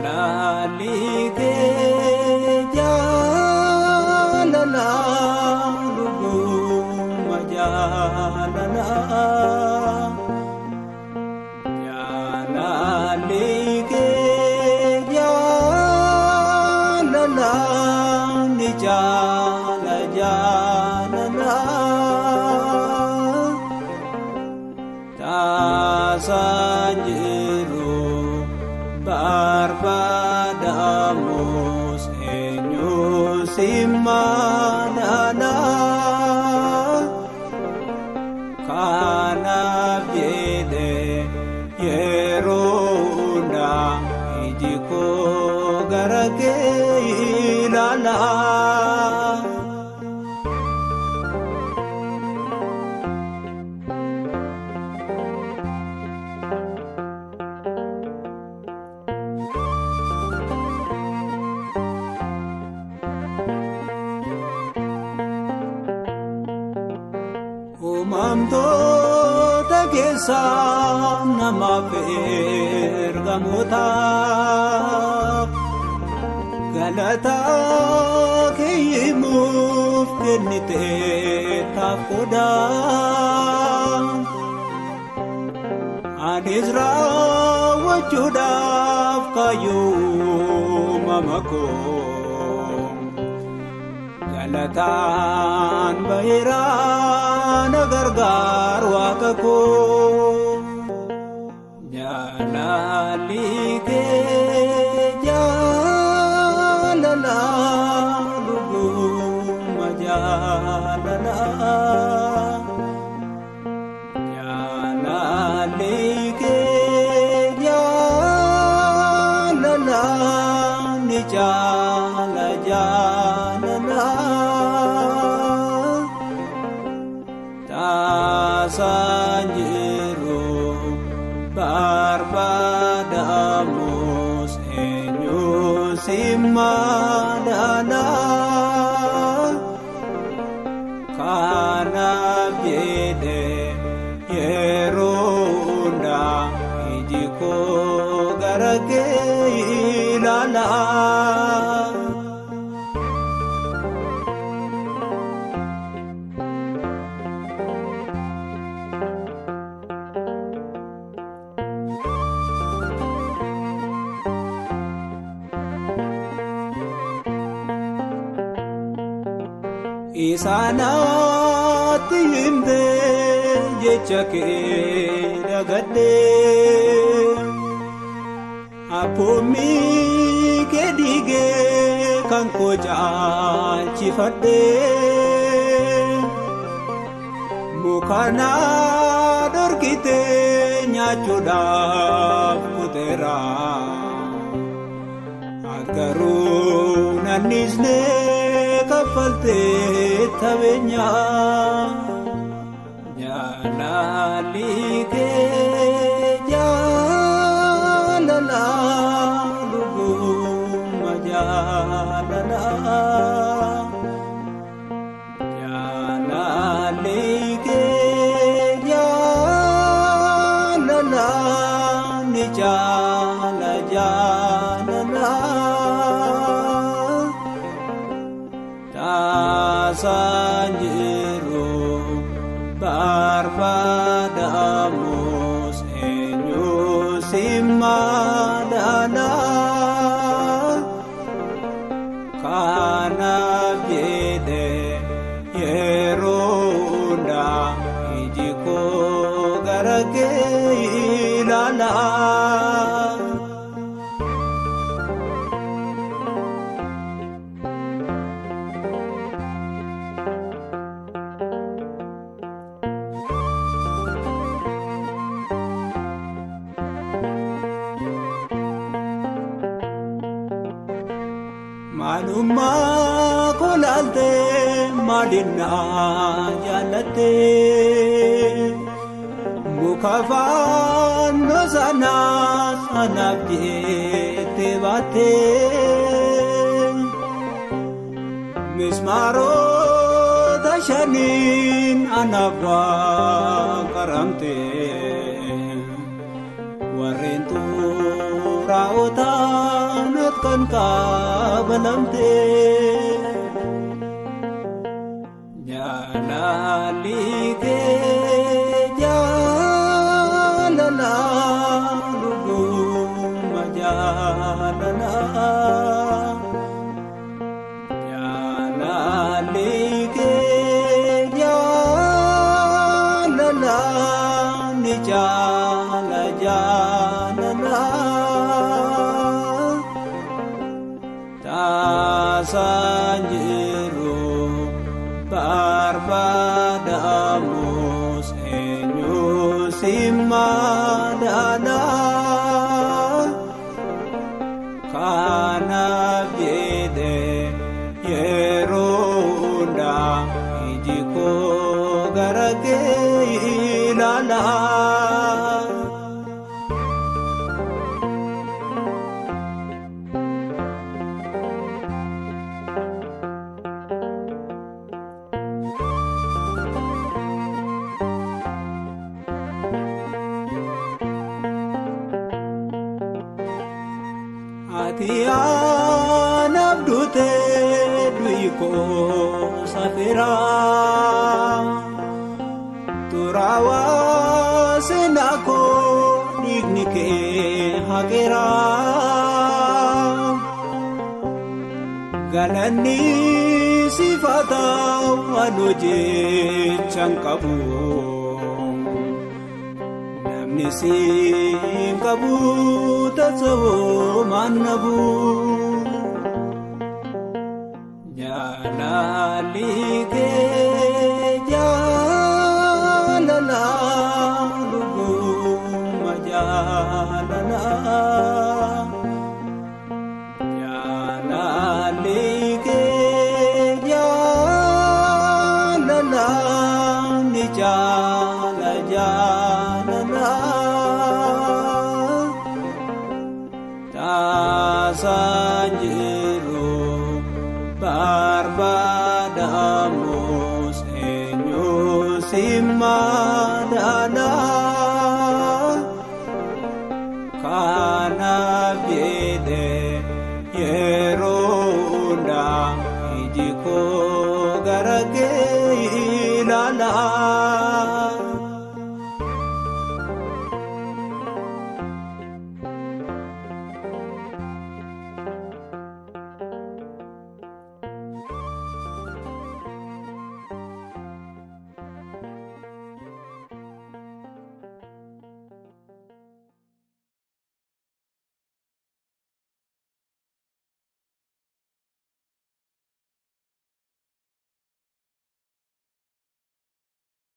Jaalalike jaalala lubuma jaalala Jaalalike jaalala ni jaala jaalala Tasanjiru barbadamus enyusimanana kanab jede yerunda ijiko garage ilala Umamtoota keessa namaaf ergamootaaf galataa keeyyimuuf kennitee taaf godhaa anis raawwachuudhaaf kaayyoo mama koo galataan baheeraa na gargaar waaqa koo Jaalalike jaalala lubuma jaalala Jaalalike jaalala ni jaala jaalala Tasanjiru barbadamus enyusimanana kanab jede yerunda ijiko garage ilala Isaanaatti himtee jecha kee dagadhee Abboommi kee dhiigee kan koo caalchifadhee muka dhorkitee nyaachuudhaaf kuteera Garuu nannisnee kaffaltee tabeenyaa Jaalalike jaalala lubuma jaalala Jaalalike jaalala ni jaala jaalala Tasanjiru barbadamus enyusimanana kanab jede yerunda ijiko garage ilala Maalumma kolaalte maalinna jaalatte muka faannoo sanaaf jettee baatte mismaarota shaniin anaaf qaramte warreen xuraa'otaa kan kabalamte Jalalike jalala luguma jalala Jalalike jalala ni jala jalala Tasanjiru barbadamus enyu simadana kana bide yerunda ijiko garage ilala Atiyan abdute duiko safira turawa senako dignike hakera galani sifata wanuji chankabu Nisi kabu tatsawo manabu Jalalike jalala luguma jalala Jalalike jalala ni jala jalala Tasanjiru barbadamus enyu simadana kana bide yerunda ijiko garage ilala